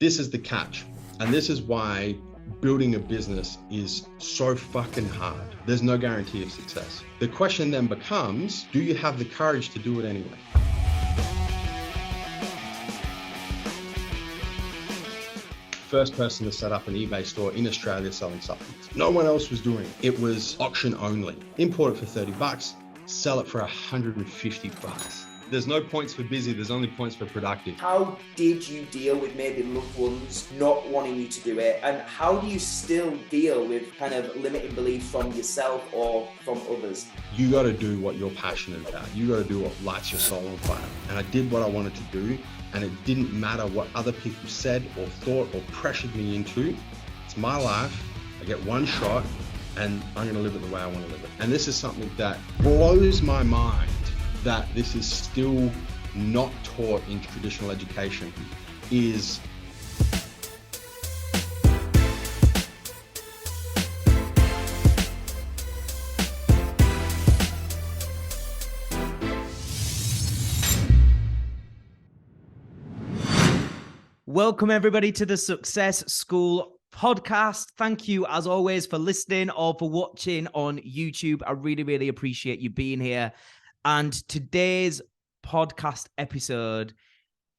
This is the catch. And this is why building a business is so fucking hard. There's no guarantee of success. The question then becomes, do you have the courage to do it anyway? First person to set up an eBay store in Australia selling supplements. No one else was doing it. It was auction only. Import it for 30 bucks, sell it for 150 bucks. There's no points for busy, there's only points for productive. How did you deal with maybe loved ones not wanting you to do it? And how do you still deal with kind of limiting beliefs from yourself or from others? You got to do what you're passionate about. You got to do what lights your soul on fire. And I did what I wanted to do, and it didn't matter what other people said or thought or pressured me into. It's my life. I get one shot, and I'm going to live it the way I want to live it. And this is something that blows my mind, that this is still not taught in traditional education, is Welcome everybody to the Success School podcast. Thank you as always for listening or for watching on YouTube. I really appreciate you being here. And today's podcast episode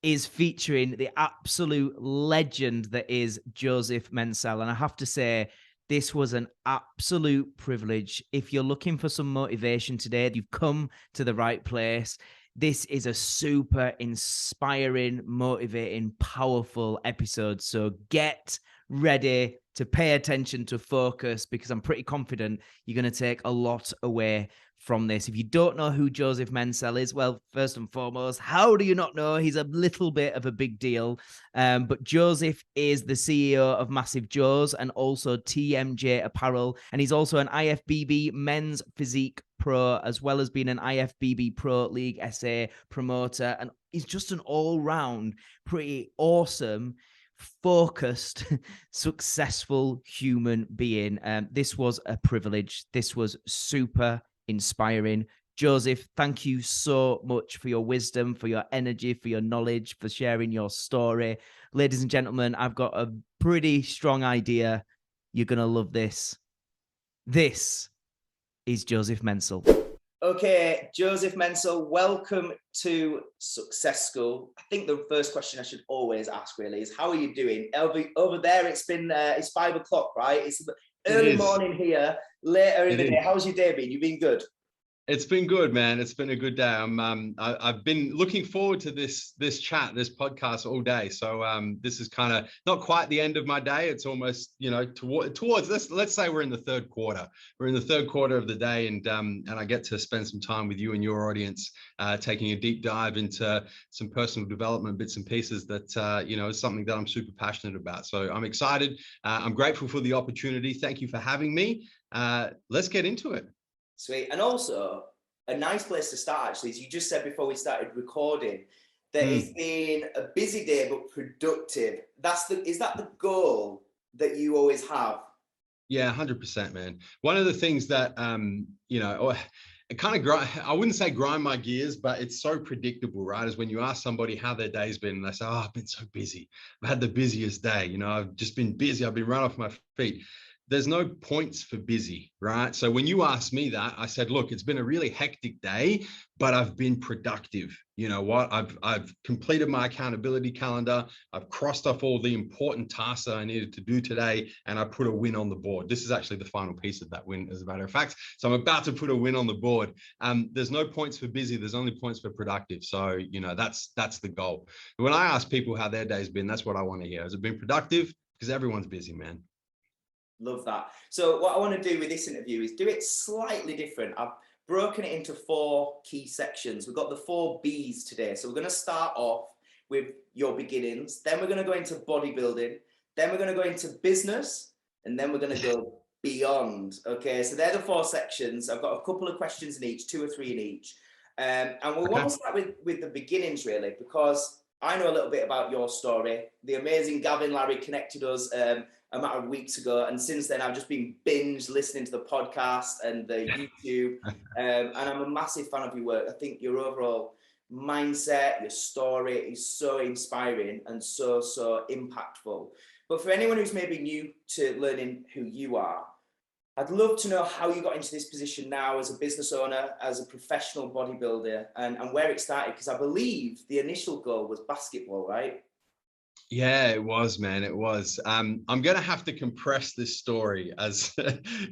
is featuring the absolute legend that is Joseph Mencel. And I have to say, this was an absolute privilege. If you're looking for some motivation today, you've come to the right place. This is a super inspiring, motivating, powerful episode. So get ready to pay attention, to focus, because I'm pretty confident you're going to take a lot away from this. If you don't know who Joseph Mencel is, well, first and foremost, how do you not know? He's a little bit of a big deal. But Joseph is the CEO of Massive Joe's and also TMJ Apparel. And he's also an IFBB Men's Physique Pro, as well as being an IFBB Pro League SA promoter. And he's just an all-round, pretty awesome, focused, successful human being. This was a privilege. This was super inspiring. Joseph, thank you so much for your wisdom, for your energy, for your knowledge, for sharing your story. Ladies and gentlemen, I've got a pretty strong idea. You're going to love this. This is Joseph Mencel. Okay, Joseph Mencel, welcome to Success School. I think the first question I should always ask really is, how are you doing? Over there, it's 5 o'clock, right? It's early morning here, later in the day. How's your day been? You been good? It's been good, man. It's been a good day. I've been looking forward to this chat, this podcast all day. So this is kind of not quite the end of my day. It's almost, towards this. Let's say we're in the third quarter. We're in the third quarter of the day, and I get to spend some time with you and your audience, taking a deep dive into some personal development bits and pieces that is something that I'm super passionate about. So I'm excited. I'm grateful for the opportunity. Thank you for having me. Let's get into it. Sweet. And also, a nice place to start, actually, is you just said before we started recording that it's been a busy day, but productive. Is that the goal that you always have? Yeah, 100%, man. One of the things that, it kind of, I wouldn't say grind my gears, but it's so predictable, right? Is when you ask somebody how their day's been, and they say, oh, I've been so busy. I've had the busiest day. I've just been busy. I've been run off my feet. There's no points for busy, right? So when you asked me that, I said, look, it's been a really hectic day, but I've been productive. You know what? I've completed my accountability calendar. I've crossed off all the important tasks that I needed to do today, and I put a win on the board. This is actually the final piece of that win, as a matter of fact. So I'm about to put a win on the board. There's no points for busy. There's only points for productive. So, that's the goal. When I ask people how their day's been, that's what I want to hear. Has it been productive? Because everyone's busy, man. Love that. So what I want to do with this interview is do it slightly different. I've broken it into 4 key sections. We've got the 4 B's today. So we're going to start off with your beginnings. Then we're going to go into bodybuilding. Then we're going to go into business. And then we're going to go beyond. Okay, so they're the 4 sections. I've got a couple of questions in each, 2 or 3 in each. And we want to start with the beginnings, really, because I know a little bit about your story. The amazing Gavin Larry connected us a matter of weeks ago, and since then I've just been binge listening to the podcast and the YouTube, and I'm a massive fan of your work. I think your overall mindset, your story is so inspiring and so impactful. But for anyone who's maybe new to learning who you are, I'd love to know how you got into this position now as a business owner, as a professional bodybuilder, and where it started, because I believe the initial goal was basketball, right? Yeah, it was, man. It was. I'm going to have to compress this story as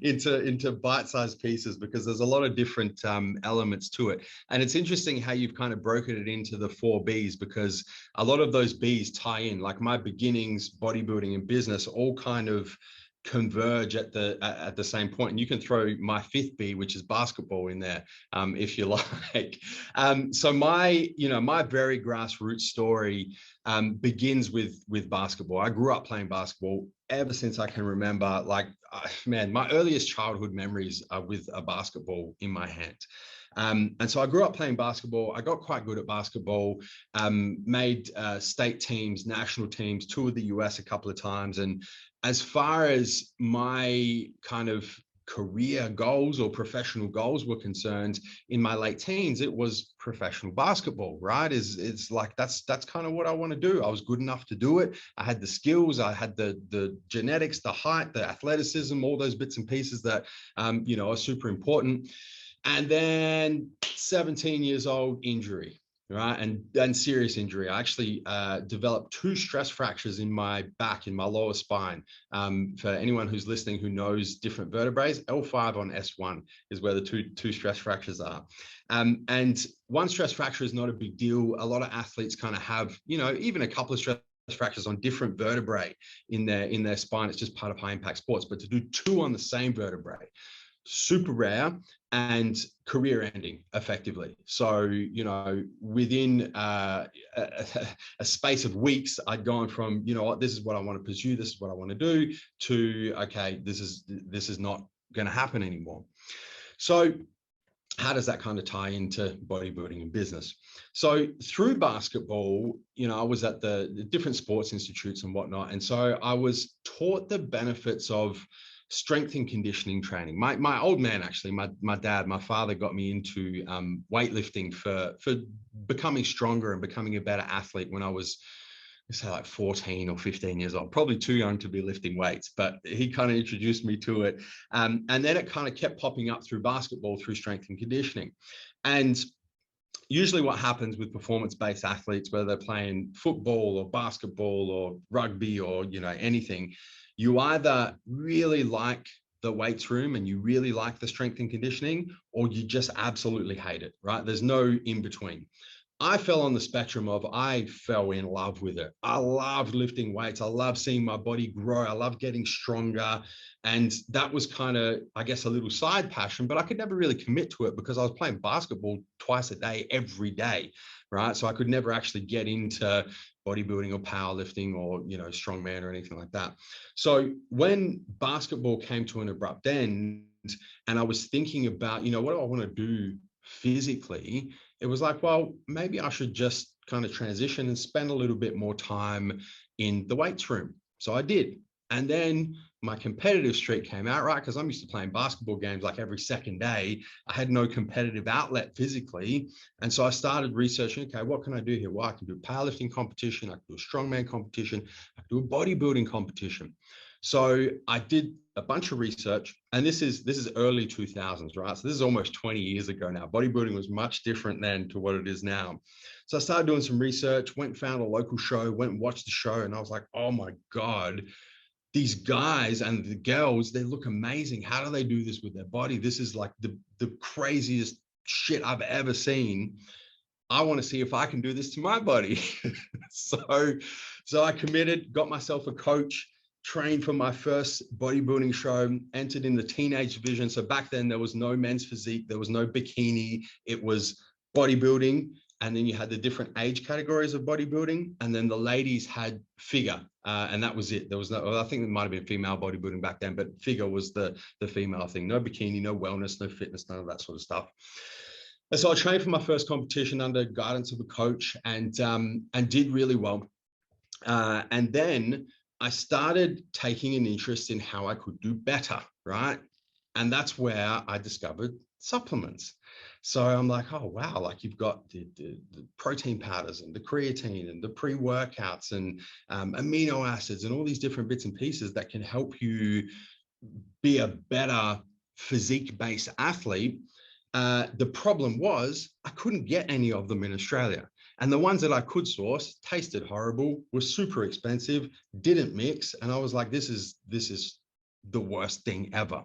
into bite-sized pieces because there's a lot of different elements to it. And it's interesting how you've kind of broken it into the 4 Bs, because a lot of those Bs tie in. Like my beginnings, bodybuilding and business all kind of converge at the same point. And you can throw my 5th B, which is basketball, in there if you like. So my very grassroots story begins with basketball. I grew up playing basketball ever since I can remember. Like, man, my earliest childhood memories are with a basketball in my hand. And so I grew up playing basketball. I got quite good at basketball, made state teams, national teams, toured the US a couple of times. And as far as my kind of career goals or professional goals were concerned, in my late teens, it was professional basketball, right? It's like, that's kind of what I want to do. I was good enough to do it. I had the skills, I had the genetics, the height, the athleticism, all those bits and pieces that, are super important. And then 17 years old, injury, right? And serious injury. I actually developed 2 stress fractures in my back, in my lower spine. For anyone who's listening who knows different vertebrae, L5 on S1 is where the two stress fractures are. And one stress fracture is not a big deal. A lot of athletes kind of have, even a couple of stress fractures on different vertebrae in their spine. It's just part of high impact sports. But to do 2 on the same vertebrae, super rare and career ending effectively. So, within a space of weeks, I'd gone from, this is what I want to pursue, this is what I want to do, to, okay, this is not going to happen anymore. So how does that kind of tie into bodybuilding and business? So through basketball, I was at the different sports institutes and whatnot. And so I was taught the benefits of strength and conditioning training. My old man, actually, my dad, my father, got me into weightlifting for becoming stronger and becoming a better athlete when I was, say, like 14 or 15 years old. Probably too young to be lifting weights, but he kind of introduced me to it. And then it kind of kept popping up through basketball, through strength and conditioning. And usually what happens with performance-based athletes, whether they're playing football or basketball or rugby or, anything, you either really like the weights room and you really like the strength and conditioning, or you just absolutely hate it, right? There's no in between. I fell on the spectrum of, I fell in love with it. I loved lifting weights. I love seeing my body grow. I love getting stronger. And that was kind of, I guess, a little side passion, but I could never really commit to it because I was playing basketball twice a day, every day, right? So I could never actually get into bodybuilding or powerlifting or, strongman or anything like that. So when basketball came to an abrupt end and I was thinking about, what do I want to do physically? It was like, well, maybe I should just kind of transition and spend a little bit more time in the weights room. So I did. And then my competitive streak came out, right? Because I'm used to playing basketball games like every second day. I had no competitive outlet physically. And so I started researching, okay, what can I do here? Well, I can do a powerlifting competition. I can do a strongman competition. I can do a bodybuilding competition. So I did a bunch of research, and this is early 2000s, right? So this is almost 20 years ago now. Bodybuilding was much different then to what it is now. So I started doing some research, went and found a local show, went and watched the show, and I was like, oh my God, these guys and the girls, they look amazing. How do they do this with their body? This is like the craziest shit I've ever seen. I want to see if I can do this to my body. So I committed, got myself a coach, trained for my first bodybuilding show, entered in the teenage division. So back then there was no men's physique, there was no bikini, it was bodybuilding. And then you had the different age categories of bodybuilding. And then the ladies had figure. And that was it. There was no, I think it might've been female bodybuilding back then, but figure was the female thing. No bikini, no wellness, no fitness, none of that sort of stuff. And so I trained for my first competition under guidance of a coach and did really well. And then I started taking an interest in how I could do better, right? And that's where I discovered supplements. So I'm like, oh, wow, like you've got the protein powders and the creatine and the pre-workouts and amino acids and all these different bits and pieces that can help you be a better physique-based athlete. The problem was I couldn't get any of them in Australia. And the ones that I could source tasted horrible, were super expensive, didn't mix. And I was like, this is the worst thing ever.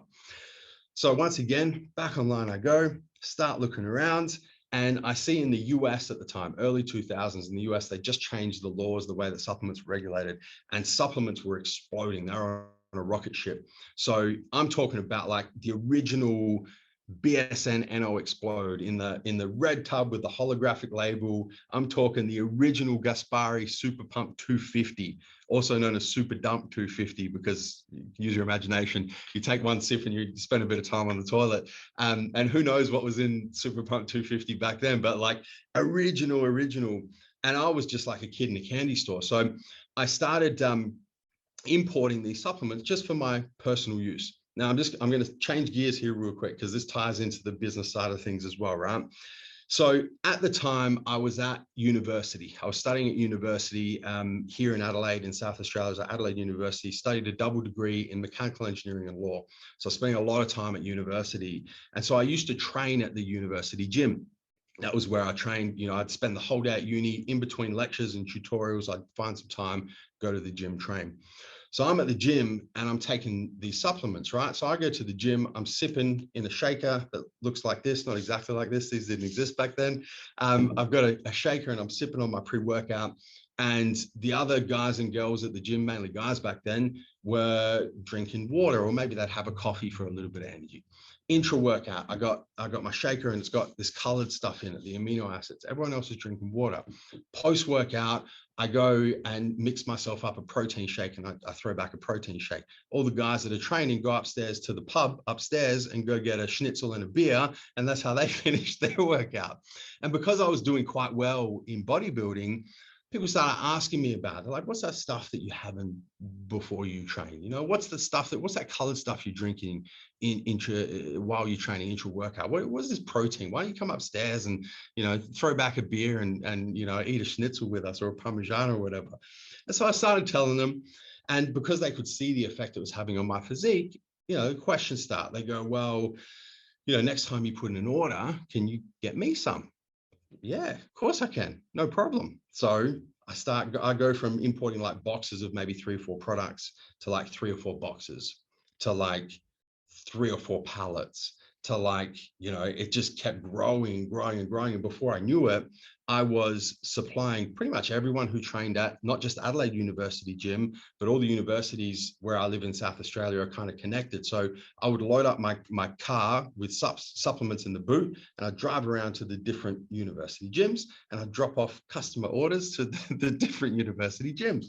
So once again, back online I go, start looking around, and I see in the US at the time, early 2000s in the US, they just changed the laws, the way that supplements were regulated, and supplements were exploding. They were on a rocket ship. So I'm talking about like the original BSN NO Explode in the red tub with the holographic label. I'm talking the original Gaspari Super Pump 250, also known as Super Dump 250, because use your imagination. You take one sip and you spend a bit of time on the toilet. And who knows what was in Super Pump 250 back then, but like original. And I was just like a kid in a candy store. So I started importing these supplements just for my personal use. Now I'm going to change gears here real quick because this ties into the business side of things as well, right? So at the time I was at university. I was studying at university here in Adelaide in South Australia. I was at Adelaide University, studied a double degree in mechanical engineering and law. So I spent a lot of time at university. And so I used to train at the university gym. That was where I trained. You know, I'd spend the whole day at uni. In between lectures and tutorials, I'd find some time, go to the gym, train. So I'm at the gym and I'm taking these supplements, right? So I go to the gym, I'm sipping in a shaker that looks like this, not exactly like this. These didn't exist back then. I've got a shaker and I'm sipping on my pre-workout. And the other guys and girls at the gym, mainly guys back then, were drinking water, or maybe they'd have a coffee for a little bit of energy. Intra workout, I got my shaker and it's got this colored stuff in it, the amino acids. Everyone else is drinking water. Post workout, I go and mix myself up a protein shake, and I throw back a protein shake. All the guys that are training go upstairs to the pub upstairs and go get a schnitzel and a beer, and that's how they finish their workout. And because I was doing quite well in bodybuilding, people started asking me about it. They're like, what's that stuff that you have before you train? You know, what's that colored stuff you're drinking while you're training, intra workout? What's this protein? Why don't you come upstairs and, you know, throw back a beer and you know, eat a schnitzel with us or a Parmesan or whatever? And so I started telling them, and because they could see the effect it was having on my physique, you know, questions start. They go, well, you know, next time you put in an order, can you get me some? Yeah, of course I can, no problem. So I go from importing like boxes of maybe 3 or 4 products to like 3 or 4 boxes to like 3 or 4 pallets to like, you know, it just kept growing. And before I knew it, I was supplying pretty much everyone who trained at not just Adelaide University gym, but all the universities where I live in South Australia are kind of connected. So I would load up my car with supplements in the boot, and I'd drive around to the different university gyms, and I'd drop off customer orders to the different university gyms.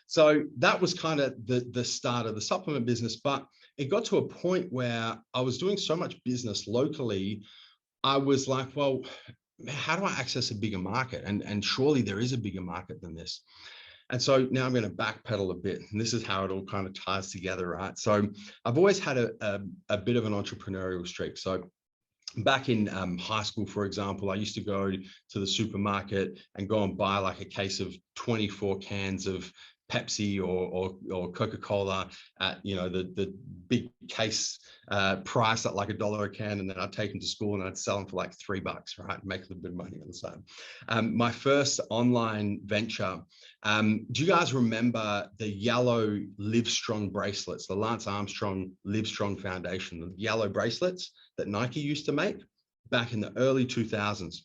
So that was kind of the start of the supplement business. But it got to a point where I was doing so much business locally, I was like, well, how do I access a bigger market? And surely there is a bigger market than this. And so now I'm going to backpedal a bit, and this is how it all kind of ties together, right? So I've always had a bit of an entrepreneurial streak. So back in high school, for example, I used to go to the supermarket and go and buy like a case of 24 cans of Pepsi or Coca-Cola at, you know, the big case price at like $1 a can, and then I'd take them to school and I'd sell them for like $3, right? Make a little bit of money on the side. My first online venture, do you guys remember the yellow Livestrong bracelets, the Lance Armstrong Livestrong Foundation, the yellow bracelets that Nike used to make back in the early 2000s?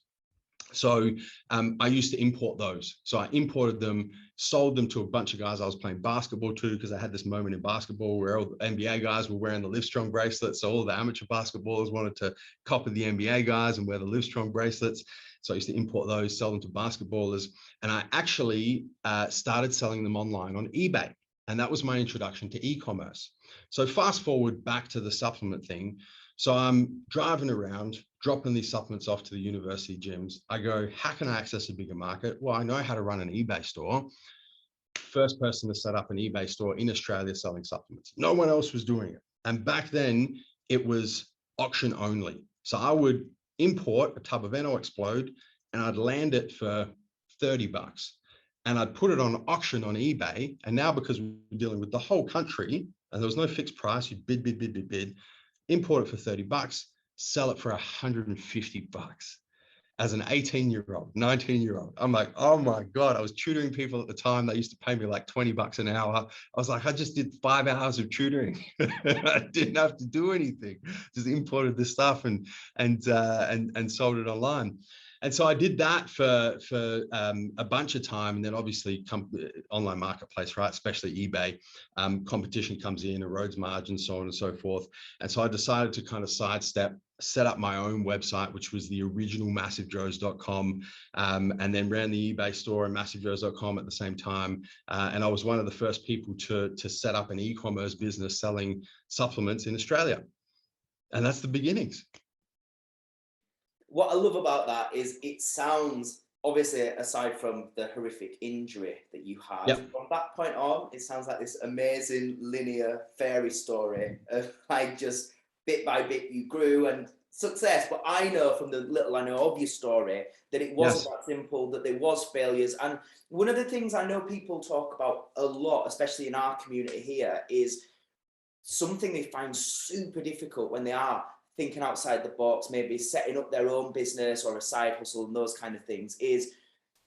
So I used to import those. So I imported them, sold them to a bunch of guys I was playing basketball to, because I had this moment in basketball where all the NBA guys were wearing the Livestrong bracelets. So all the amateur basketballers wanted to copy the NBA guys and wear the Livestrong bracelets. So I used to import those, sell them to basketballers. And I actually started selling them online on eBay. And that was my introduction to e-commerce. So fast forward back to the supplement thing. So I'm driving around, dropping these supplements off to the university gyms. I go, how can I access a bigger market? Well, I know how to run an eBay store. First person to set up an eBay store in Australia selling supplements. No one else was doing it. And back then it was auction only. So I would import a tub of NO Explode and I'd land it for $30. And I'd put it on auction on eBay. And now, because we're dealing with the whole country and there was no fixed price, you bid, import it for $30, sell it for $150. As an 18-year-old, 19-year-old, I'm like, oh my God, I was tutoring people at the time. They used to pay me like $20 an hour. I was like, I just did 5 hours of tutoring. I didn't have to do anything. Just imported the stuff and sold it online. And so I did that for a bunch of time. And then obviously online marketplace, right? Especially eBay, competition comes in, erodes margins, so on and so forth. And so I decided to kind of sidestep, set up my own website, which was the original MassiveJoes.com, and then ran the eBay store and MassiveJoes.com at the same time. And I was one of the first people to set up an e-commerce business selling supplements in Australia. And that's the beginnings. What I love about that is it sounds, obviously, aside from the horrific injury that you had, yep. From that point on, it sounds like this amazing linear fairy story of like just bit by bit you grew and success. But I know from the little I know of your story that it wasn't that simple, that there was failures. And one of the things I know people talk about a lot, especially in our community here, is something they find super difficult when they are thinking outside the box, maybe setting up their own business or a side hustle and those kind of things, is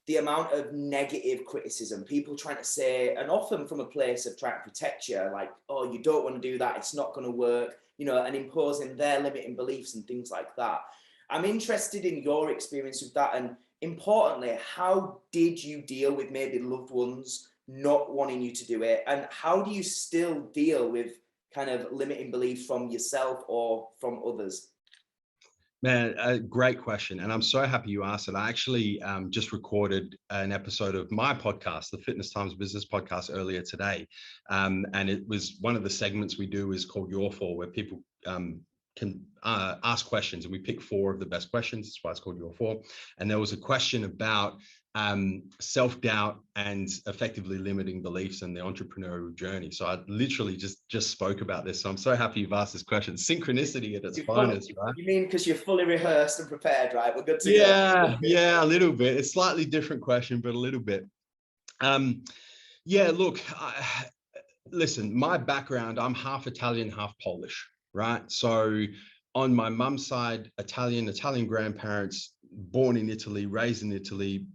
the amount of negative criticism, people trying to say, and often from a place of trying to protect you, like, oh, you don't want to do that, it's not going to work, you know, and imposing their limiting beliefs and things like that. I'm interested in your experience with that, and importantly, how did you deal with maybe loved ones not wanting you to do it, and how do you still deal with kind of limiting beliefs from yourself or from others? Man, a great question. And I'm so happy you asked it. I actually just recorded an episode of my podcast, the Fitness Times Business Podcast, earlier today. And it was one of the segments we do is called Your Four, where people can ask questions, and we pick 4 of the best questions. That's why it's called Your Four. And there was a question about self-doubt and effectively limiting beliefs and the entrepreneurial journey. So I literally just spoke about this. So I'm so happy you've asked this question. Synchronicity at its finest, right? You mean because you're fully rehearsed and prepared, right? We're good to go. Yeah, a little bit. It's slightly different question, but a little bit. Yeah, look, listen, my background, I'm half Italian, half Polish, right? So on my mum's side, Italian grandparents, born in Italy, raised in Italy,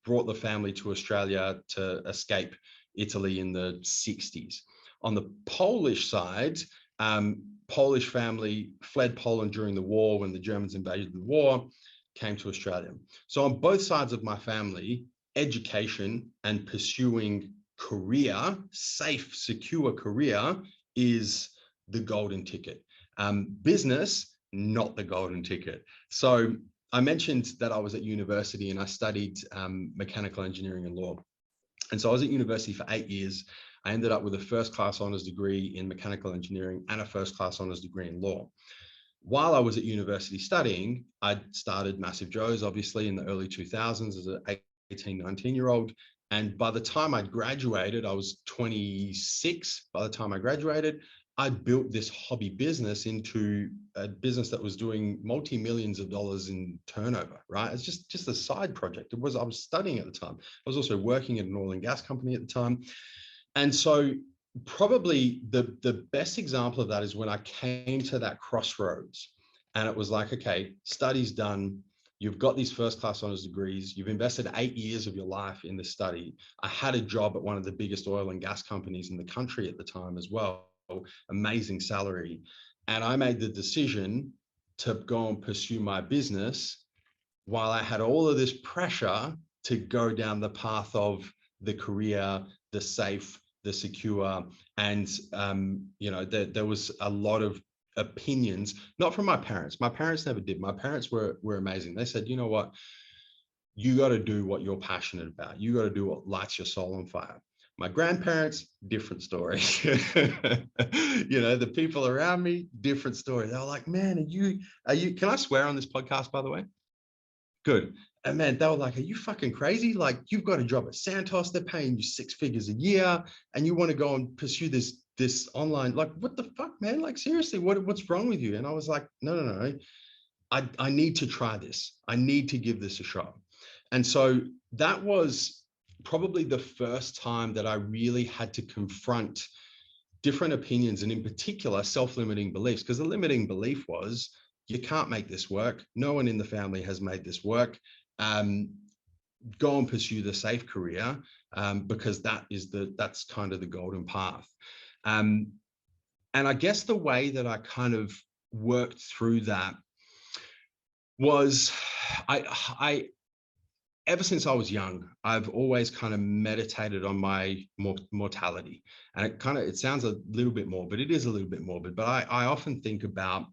brought the family to Australia to escape Italy in the 60s. On the Polish side, Polish family fled Poland during the war when the Germans invaded the war, came to Australia. So on both sides of my family, education and pursuing career, safe, secure career, is the golden ticket. Business, not the golden ticket. So I mentioned that I was at university and I studied mechanical engineering and law. And so I was at university for 8 years. I ended up with a first-class honors degree in mechanical engineering and a first-class honors degree in law. While I was at university studying, I started Massive Joes, obviously, in the early 2000s as an 18, 19-year-old. And by the time I graduated, I was 26. By the time I graduated, I built this hobby business into a business that was doing multi-millions of dollars in turnover, right? It's just a side project. I was studying at the time. I was also working at an oil and gas company at the time. And so probably the best example of that is when I came to that crossroads and it was like, okay, study's done. You've got these first-class honors degrees. You've invested 8 years of your life in this study. I had a job at one of the biggest oil and gas companies in the country at the time as well. Amazing salary. And I made the decision to go and pursue my business while I had all of this pressure to go down the path of the career, the safe, the secure. And, there was a lot of opinions, not from my parents. My parents never did. My parents were amazing. They said, you know what? You got to do what you're passionate about. You got to do what lights your soul on fire. My grandparents, different story. The people around me, different story. They were like, man, are you, can I swear on this podcast, by the way? Good. And man, they were like, are you fucking crazy? Like, you've got a job at Santos, they're paying you 6 figures a year, and you want to go and pursue this online, like, what the fuck, man? Like, seriously, what's wrong with you? And I was like, no. I need to try this. I need to give this a shot. And so that was probably the first time that I really had to confront different opinions, and in particular, self-limiting beliefs, because the limiting belief was, you can't make this work. No one in the family has made this work. Go and pursue the safe career, because that's kind of the golden path. And I guess the way that I kind of worked through that was, I ever since I was young, I've always kind of meditated on my mortality. And it sounds a little bit morbid. It is a little bit morbid, but I often think about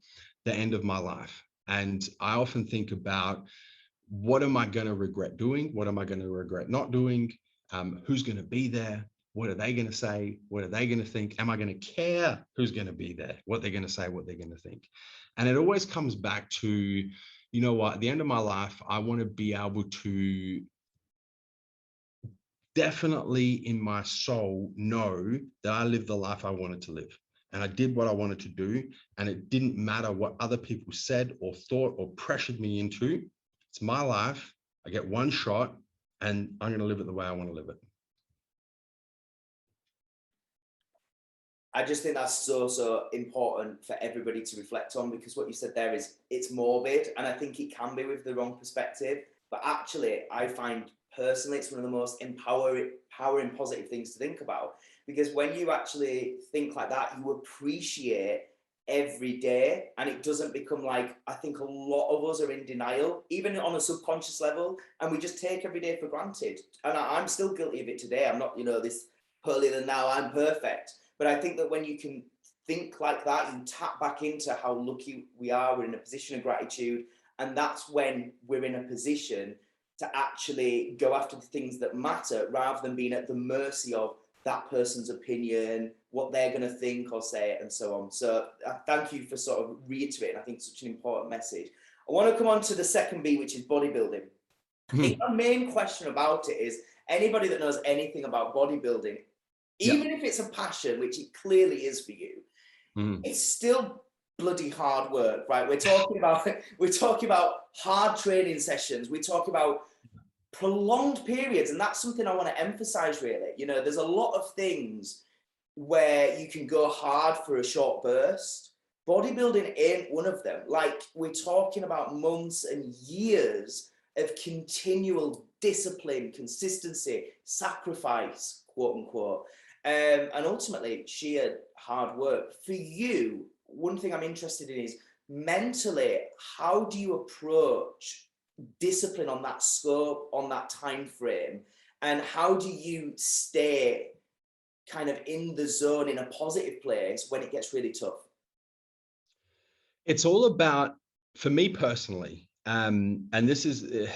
the end of my life. And I often think about, what am I going to regret doing? What am I going to regret not doing? Who's going to be there? What are they going to say? What are they going to think? Am I going to care who's going to be there? What they're going to say, what they're going to think? And it always comes back to, you know what, at the end of my life, I want to be able to definitely in my soul know that I lived the life I wanted to live. And I did what I wanted to do. And it didn't matter what other people said or thought or pressured me into. It's my life. I get one shot, and I'm going to live it the way I want to live it. I just think that's so important for everybody to reflect on, because what you said there is, it's morbid, and I think it can be with the wrong perspective. But actually, I find personally it's one of the most empowering positive things to think about, because when you actually think like that, you appreciate every day, and it doesn't become like, I think a lot of us are in denial, even on a subconscious level, and we just take every day for granted. And I'm still guilty of it today. I'm not, this holier than thou, I'm perfect. But I think that when you can think like that, you tap back into how lucky we are. We're in a position of gratitude. And that's when we're in a position to actually go after the things that matter, rather than being at the mercy of that person's opinion, what they're going to think or say, and so on. So thank you for sort of reiterating, I think, such an important message. I want to come on to the second B, which is bodybuilding. I think my main question about it is, anybody that knows anything about bodybuilding, even if it's a passion, which it clearly is for you, it's still bloody hard work, right? We're talking about hard training sessions. We're talking about prolonged periods, and that's something I want to emphasize, really. There's a lot of things where you can go hard for a short burst. Bodybuilding ain't one of them. Like, we're talking about months and years of continual discipline, consistency, sacrifice, quote unquote. And ultimately sheer hard work. For you, one thing I'm interested in is, mentally, how do you approach discipline on that scope, on that time frame, and how do you stay kind of in the zone, in a positive place, when it gets really tough? It's all about, for me personally, and this is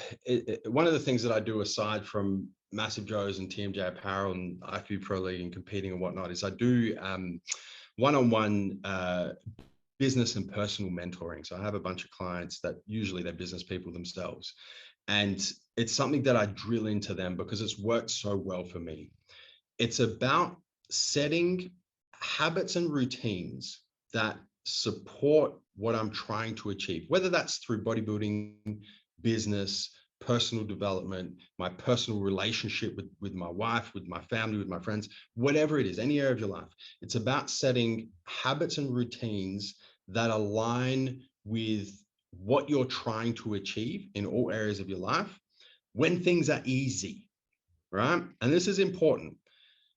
one of the things that I do aside from Massive Joe's and TMJ Apparel and IFBB Pro League and competing and whatnot, is I do one-on-one business and personal mentoring. So I have a bunch of clients that usually they're business people themselves. And it's something that I drill into them because it's worked so well for me. It's about setting habits and routines that support what I'm trying to achieve, whether that's through bodybuilding, business, personal development, my personal relationship with my wife, with my family, with my friends, whatever it is, any area of your life. It's about setting habits and routines that align with what you're trying to achieve in all areas of your life when things are easy, right? And this is important.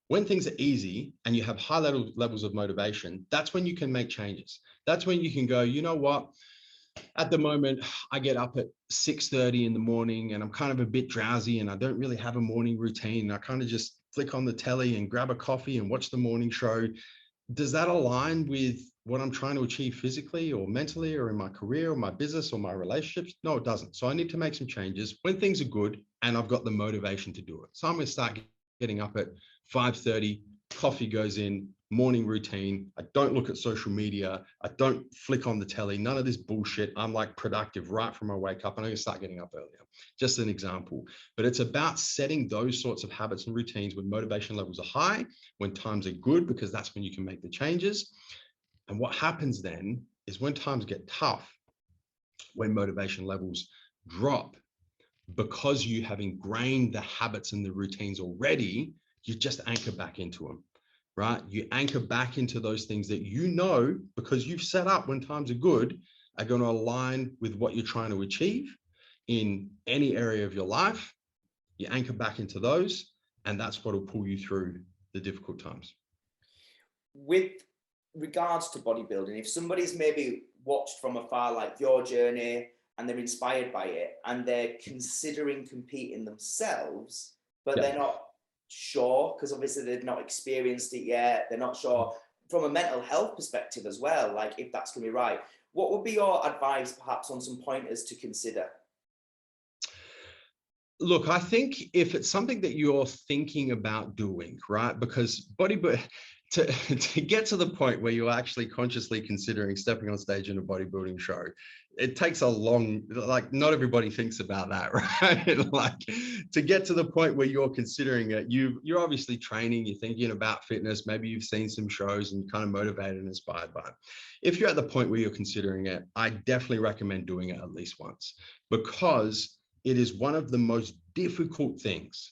When things are easy and you have high levels of motivation, that's when you can make changes. That's when you can go, you know what? At the moment, I get up at 6:30 in the morning and I'm kind of a bit drowsy and I don't really have a morning routine. I kind of just flick on the telly and grab a coffee and watch the morning show. Does that align with what I'm trying to achieve physically or mentally or in my career or my business or my relationships? No, it doesn't. So I need to make some changes when things are good and I've got the motivation to do it. So I'm going to start getting up at 5:30, coffee goes in, morning routine. I don't look at social media. I don't flick on the telly, none of this bullshit. I'm like productive right from I wake up, and I'm going to start getting up earlier. Just an example. But it's about setting those sorts of habits and routines when motivation levels are high, when times are good, because that's when you can make the changes. And what happens then is when times get tough, when motivation levels drop, because you have ingrained the habits and the routines already, you just anchor back into them, right? You anchor back into those things that you know, because you've set up when times are good, are going to align with what you're trying to achieve in any area of your life. You anchor back into those, and that's what will pull you through the difficult times. With regards to bodybuilding, if somebody's maybe watched from afar, like your journey, and they're inspired by it, and they're considering competing themselves, but they're not sure, because obviously they've not experienced it yet, they're not sure from a mental health perspective as well, like if that's going to be right, what would be your advice perhaps on some pointers to consider? Look, I think if it's something that you're thinking about doing, right? Because to get to the point where you're actually consciously considering stepping on stage in a bodybuilding show, it takes a long, like, not everybody thinks about that, right? Like, to get to the point where you're considering it, you're obviously training, you're thinking about fitness, maybe you've seen some shows and kind of motivated and inspired by it. If you're at the point where you're considering it, I definitely recommend doing it at least once, because it is one of the most difficult things.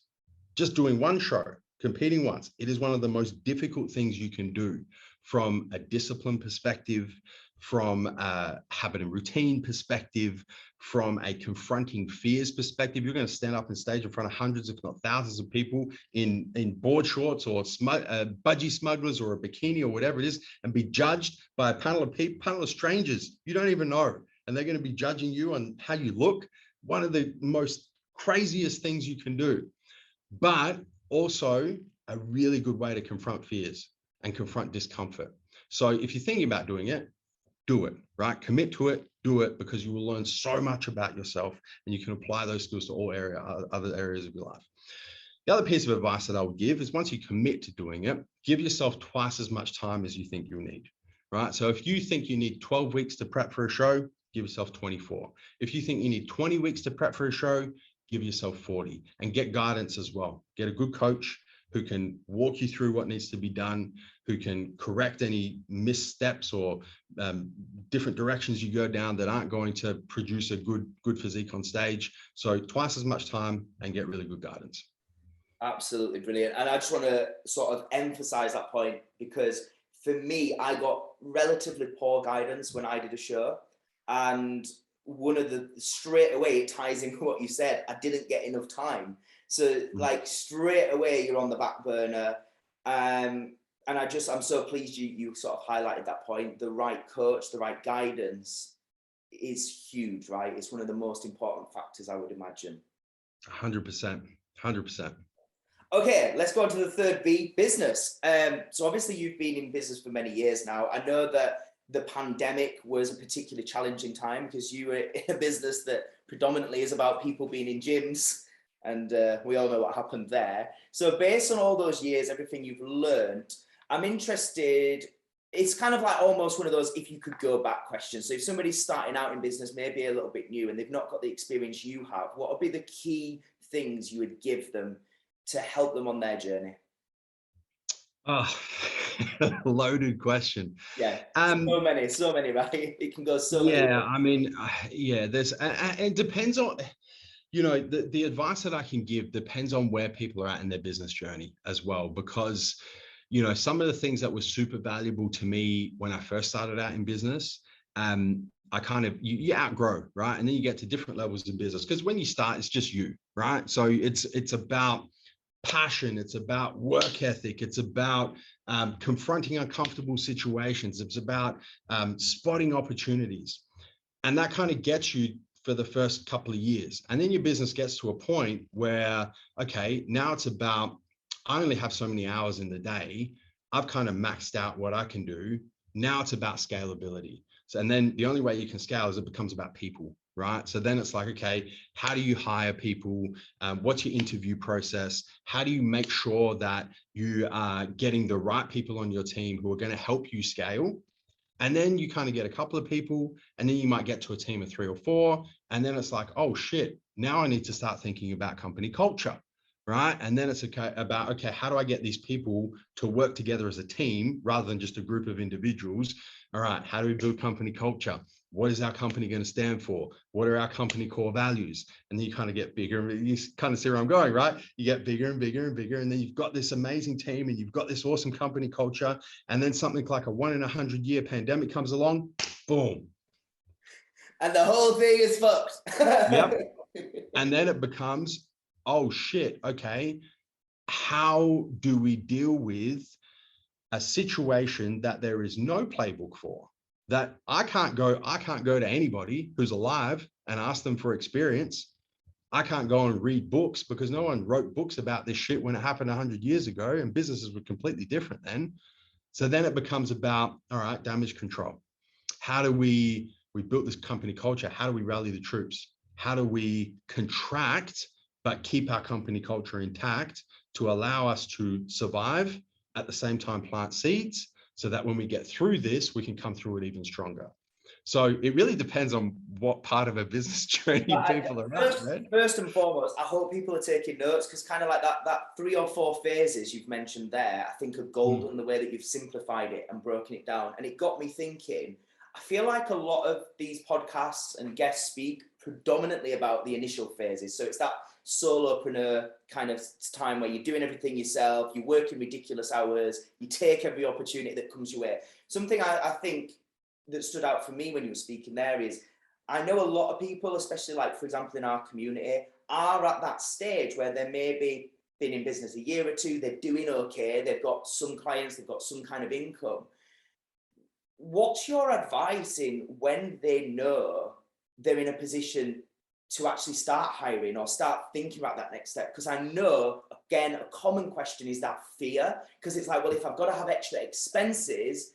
Just doing one show, competing once, it is one of the most difficult things you can do from a discipline perspective, from a habit and routine perspective, from a confronting fears perspective. You're going to stand up on stage in front of hundreds, if not thousands of people in board shorts or budgie smugglers or a bikini or whatever it is, and be judged by a panel of strangers you don't even know. And they're going to be judging you on how you look. One of the most craziest things you can do, but also a really good way to confront fears and confront discomfort. So if you're thinking about doing it, do it, right? Commit to it, do it, because you will learn so much about yourself, and you can apply those skills to all other areas of your life. The other piece of advice that I would give is, once you commit to doing it, give yourself twice as much time as you think you'll need, right? So if you think you need 12 weeks to prep for a show, give yourself 24. If you think you need 20 weeks to prep for a show, give yourself 40, and get guidance as well. Get a good coach who can walk you through what needs to be done, who can correct any missteps or different directions you go down that aren't going to produce a good physique on stage. So twice as much time and get really good guidance. Absolutely brilliant. And I just want to sort of emphasize that point, because for me, I got relatively poor guidance when I did a show. And one of the, straight away, it ties into what you said, I didn't get enough time. So like straight away, you're on the back burner. And I'm so pleased you sort of highlighted that point. The right coach, the right guidance is huge, right? It's one of the most important factors, I would imagine. 100%, 100%. Okay, let's go on to the third B, business. So obviously you've been in business for many years now. I know that the pandemic was a particularly challenging time, because you were in a business that predominantly is about people being in gyms, and we all know what happened there. So based on all those years, everything you've learned, I'm interested, it's kind of like almost one of those if you could go back questions. So if somebody's starting out in business, maybe a little bit new, and they've not got the experience you have, what would be the key things you would give them to help them on their journey? Oh, loaded question. Yeah, so many, right? It can go so many. Yeah, I mean, yeah, it depends on, the advice that I can give depends on where people are at in their business journey as well, because, some of the things that were super valuable to me when I first started out in business, I kind of, you outgrow, right? And then you get to different levels in business, because when you start, it's just you, right? So it's about passion, it's about work ethic, it's about confronting uncomfortable situations, it's about spotting opportunities, and that kind of gets you for the first couple of years. And then your business gets to a point where, okay, now it's about, I only have so many hours in the day, I've kind of maxed out what I can do. Now it's about scalability. So, and then the only way you can scale is it becomes about people, right? So then it's like, okay, how do you hire people? What's your interview process? How do you make sure that you are getting the right people on your team who are going to help you scale? And then you kind of get a couple of people, and then you might get to a team of 3 or 4. And then it's like, oh shit, now I need to start thinking about company culture. right? And then it's about, okay, how do I get these people to work together as a team rather than just a group of individuals? All right, how do we build company culture? What is our company going to stand for? What are our company core values? And then you kind of get bigger. You kind of see where I'm going, right? You get bigger and bigger and bigger. And then you've got this amazing team and you've got this awesome company culture. And then something like a 1 in 100-year pandemic comes along, boom. And the whole thing is fucked. Yep. And then it becomes, oh shit, okay, how do we deal with a situation that there is no playbook for? That I can't go to anybody who's alive and ask them for experience. I can't go and read books because no one wrote books about this shit when it happened 100 years ago, and businesses were completely different then. So then it becomes about, all right, damage control. How do we built this company culture? How do we rally the troops? How do we contract but keep our company culture intact to allow us to survive, at the same time plant seeds, so that when we get through this, we can come through it even stronger? So it really depends on what part of a business journey people are at, right? First and foremost, I hope people are taking notes, because kind of like that 3 or 4 phases you've mentioned there, I think are golden, the way that you've simplified it and broken it down. And it got me thinking, I feel like a lot of these podcasts and guests speak predominantly about the initial phases. So it's that solopreneur kind of time where you're doing everything yourself, you're working ridiculous hours, you take every opportunity that comes your way. Something I think that stood out for me when you were speaking there is, I know a lot of people, especially like, for example, in our community, are at that stage where they maybe been in business a year or two, they're doing okay, they've got some clients, they've got some kind of income. What's your advice in when they know they're in a position to actually start hiring or start thinking about that next step? Because I know, again, a common question is that fear, because it's like, well, if I've got to have extra expenses,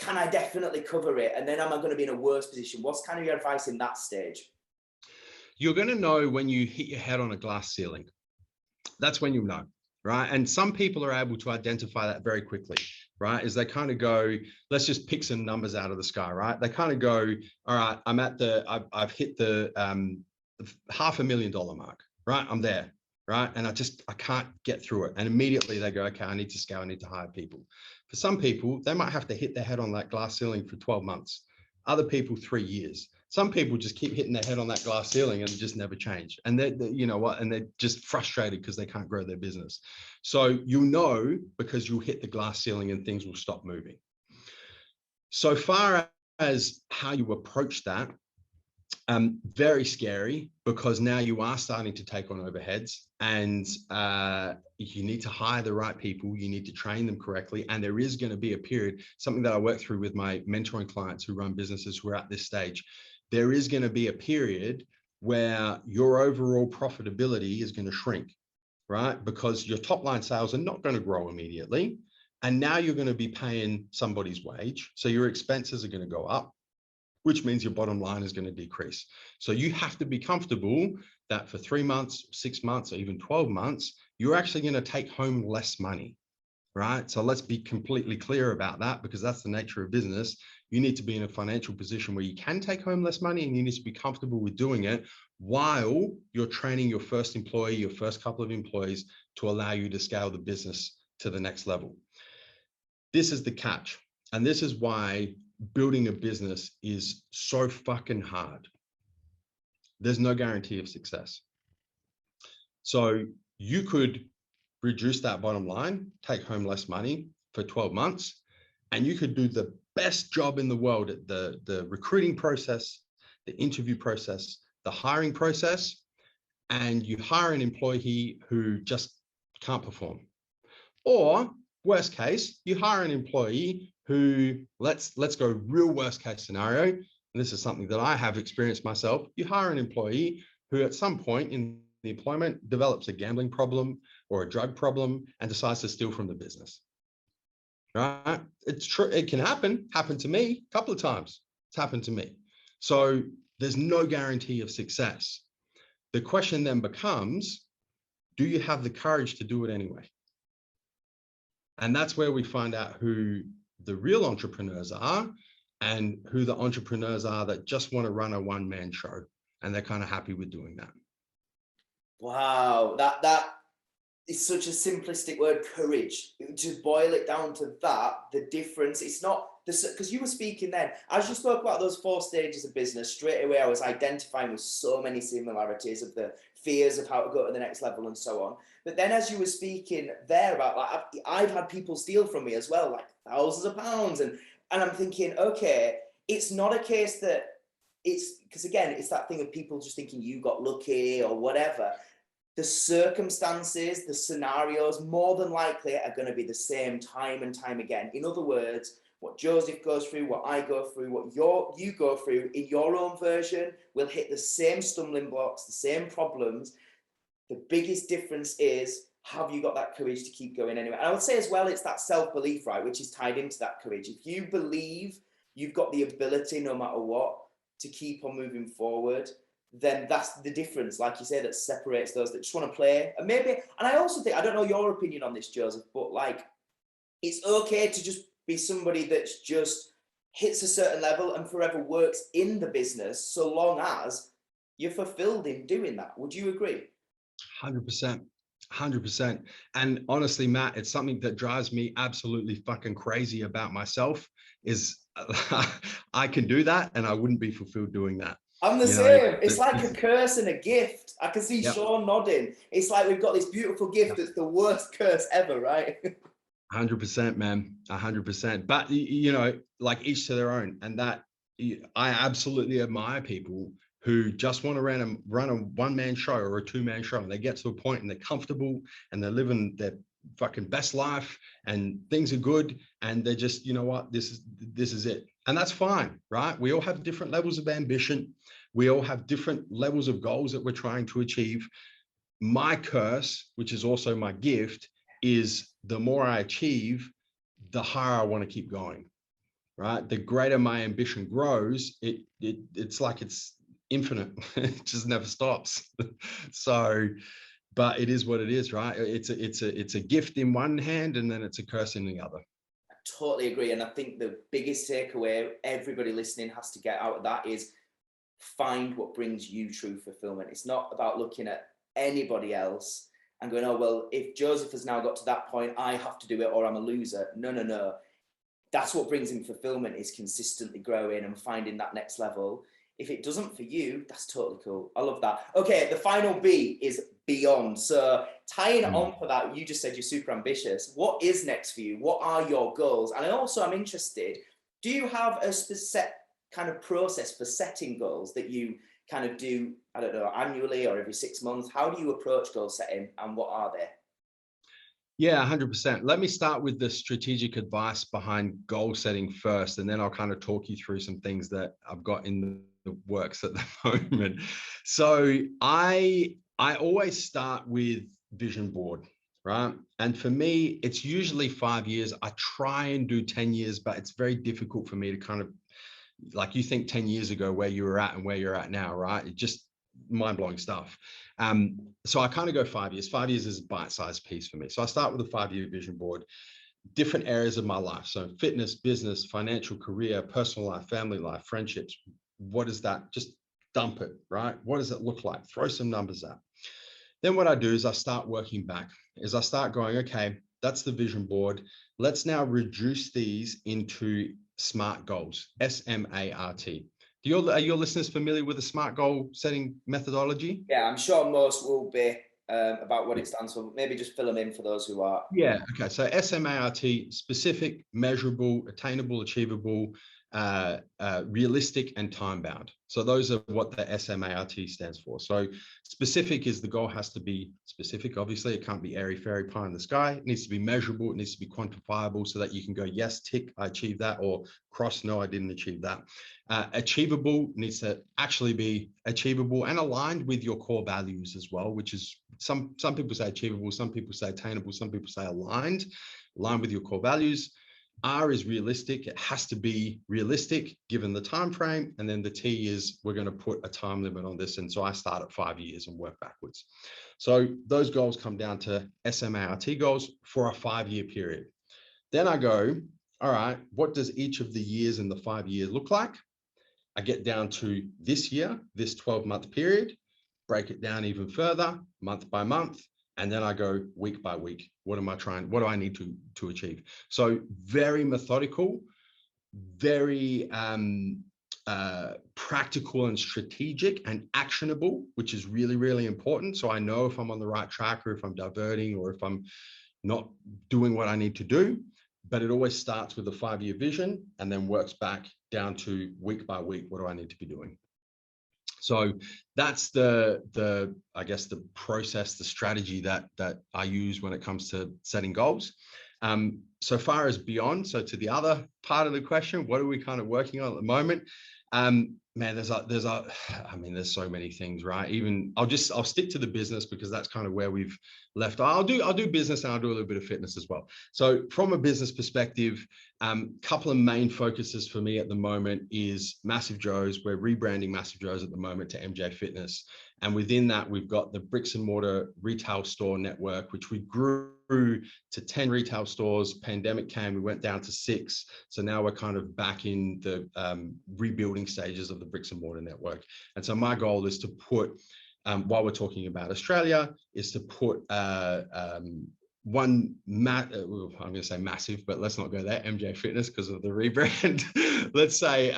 can I definitely cover it? And then am I going to be in a worse position? What's kind of your advice in that stage? You're going to know when you hit your head on a glass ceiling. That's when you'll know, right? And some people are able to identify that very quickly, right? Is they kind of go, let's just pick some numbers out of the sky, right? They kind of go, all right, I've hit the $500,000 mark, right? I'm there, right? And I can't get through it. And immediately they go, okay, I need to scale, I need to hire people. For some people, they might have to hit their head on that glass ceiling for 12 months. Other people, 3 years. Some people just keep hitting their head on that glass ceiling and just never change. And you know what? And they're just frustrated because they can't grow their business. So you'll know because you'll hit the glass ceiling and things will stop moving. So far as how you approach that, very scary, because now you are starting to take on overheads, and you need to hire the right people, you need to train them correctly, and there is going to be a period, something that I work through with my mentoring clients who run businesses who are at this stage. There is going to be a period where your overall profitability is going to shrink, right? Because your top line sales are not going to grow immediately, and now you're going to be paying somebody's wage, so your expenses are going to go up, which means your bottom line is going to decrease. So you have to be comfortable that for 3 months, 6 months, or even 12 months, you're actually going to take home less money, right? So let's be completely clear about that, because that's the nature of business. You need to be in a financial position where you can take home less money, and you need to be comfortable with doing it while you're training your first employee, your first couple of employees, to allow you to scale the business to the next level. This is the catch. And this is why building a business is so fucking hard. There's no guarantee of success. So you could reduce that bottom line, take home less money for 12 months, and you could do the best job in the world at the recruiting process, the interview process, the hiring process, and you hire an employee who just can't perform. Or worst case, you hire an employee who, let's go real worst case scenario, and this is something that I have experienced myself. You hire an employee who at some point in the employment develops a gambling problem or a drug problem and decides to steal from the business. Right? It's true. It can happen. Happened to me a couple of times. It's happened to me. So there's no guarantee of success. The question then becomes, do you have the courage to do it anyway? And that's where we find out who the real entrepreneurs are and who the entrepreneurs are that just want to run a one-man show, and they're kind of happy with doing that. Wow, that it's such a simplistic word, courage. To boil it down to that, the difference, it's not, because you were speaking then, as you spoke about those 4 stages of business, straight away I was identifying with so many similarities of the fears of how to go to the next level and so on. But then as you were speaking there about, like, I've had people steal from me as well, like thousands of pounds. And I'm thinking, okay, it's not a case that it's, because again, it's that thing of people just thinking you got lucky or whatever. The circumstances, the scenarios, more than likely are going to be the same time and time again. In other words, what Joseph goes through, what I go through, what you go through in your own version will hit the same stumbling blocks, the same problems. The biggest difference is, have you got that courage to keep going anyway? And I would say as well, it's that self-belief, right, which is tied into that courage. If you believe you've got the ability, no matter what, to keep on moving forward, then that's the difference, like you say, that separates those that just want to play. And maybe, and I also think, I don't know your opinion on this, Joseph, but like, it's okay to just be somebody that's just hits a certain level and forever works in the business, so long as you're fulfilled in doing that. Would you agree? 100%. 100%. And honestly, Matt, it's something that drives me absolutely fucking crazy about myself is I can do that and I wouldn't be fulfilled doing that. I'm the same. It's like a curse and a gift. I can see Sean nodding. It's like we've got this beautiful gift that's the worst curse ever, right? 100%, man. 100%. But, you know, like each to their own. And that I absolutely admire people who just want to run a one-man show or a two-man show, and they get to a point and they're comfortable and they're living their fucking best life and things are good, and they're just, you know what, this is it. And that's fine, right? We all have different levels of ambition. We all have different levels of goals that we're trying to achieve. My curse, which is also my gift, is the more I achieve, the higher I want to keep going, right? The greater my ambition grows, it's like it's infinite. It just never stops. So, but it is what it is, right? It's a gift in one hand and then it's a curse in the other. I totally agree. And I think the biggest takeaway everybody listening has to get out of that is find what brings you true fulfillment. It's not about looking at anybody else and going, oh, well, if Joseph has now got to that point, I have to do it or I'm a loser. No. That's what brings him fulfillment, is consistently growing and finding that next level. If it doesn't for you, that's totally cool. I love that. Okay, the final B is beyond. So tying on for that, you just said you're super ambitious. What is next for you? What are your goals? And also I'm interested, do you have a set kind of process for setting goals that you kind of do, I don't know, annually or every 6 months? How do you approach goal setting and what are they? Yeah, 100%. Let me start with the strategic advice behind goal setting first, and then I'll kind of talk you through some things that I've got in the works at the moment. So I always start with vision board, right? And for me, it's usually 5 years. I try and do 10 years, but it's very difficult for me to kind of, like, you think 10 years ago where you were at and where you're at now, right? It just mind-blowing stuff. So I kind of go 5 years. 5 years is a bite-sized piece for me. So I start with a 5-year vision board, different areas of my life. So fitness, business, financial, career, personal life, family life, friendships. What is that? Just dump it, right? What does it look like? Throw some numbers out. Then what I do is I start working back, I start going, okay, that's the vision board. Let's now reduce these into SMART goals, SMART. Are your listeners familiar with the SMART goal setting methodology? Yeah, I'm sure most will be about what it stands for. Maybe just fill them in for those who are. Yeah. Okay. So SMART, specific, measurable, attainable, achievable, realistic, and time bound. So those are what the SMART stands for. So specific is the goal has to be specific. Obviously, it can't be airy fairy pie in the sky. It needs to be measurable. It needs to be quantifiable so that you can go, yes, tick, I achieved that, or cross, no, I didn't achieve that. Achievable needs to actually be achievable and aligned with your core values as well, which is some people say achievable, some people say attainable, some people say aligned with your core values. R is realistic. It has to be realistic given the time frame. And then the T is we're going to put a time limit on this. And so I start at 5 years and work backwards. So those goals come down to SMART goals for a 5-year period. Then I go, all right, what does each of the years in the 5 years look like? I get down to this year, this 12-month period, break it down even further, month by month, And then I go week by week. What do I need to achieve? So very methodical, very practical and strategic and actionable, which is really, really important. So I know if I'm on the right track, or if I'm diverting, or if I'm not doing what I need to do. But it always starts with a 5-year vision and then works back down to week by week. What do I need to be doing? So that's the I guess the process, the strategy that I use when it comes to setting goals. So far as beyond, so to the other part of the question, what are we kind of working on at the moment? Man, there's so many things, right? Even I'll stick to the business because that's kind of where we've left. I'll do business, and I'll do a little bit of fitness as well. So from a business perspective, couple of main focuses for me at the moment is Massive Joe's. We're rebranding Massive Joe's at the moment to MJ Fitness. And within that, we've got the bricks and mortar retail store network, which we grew to 10 retail stores. Pandemic came, we went down to 6. So now we're kind of back in the rebuilding stages of the bricks and mortar network. And so my goal is to put, while we're talking about Australia, is to put I'm going to say massive, but let's not go there, MJ Fitness, because of the rebrand. Let's say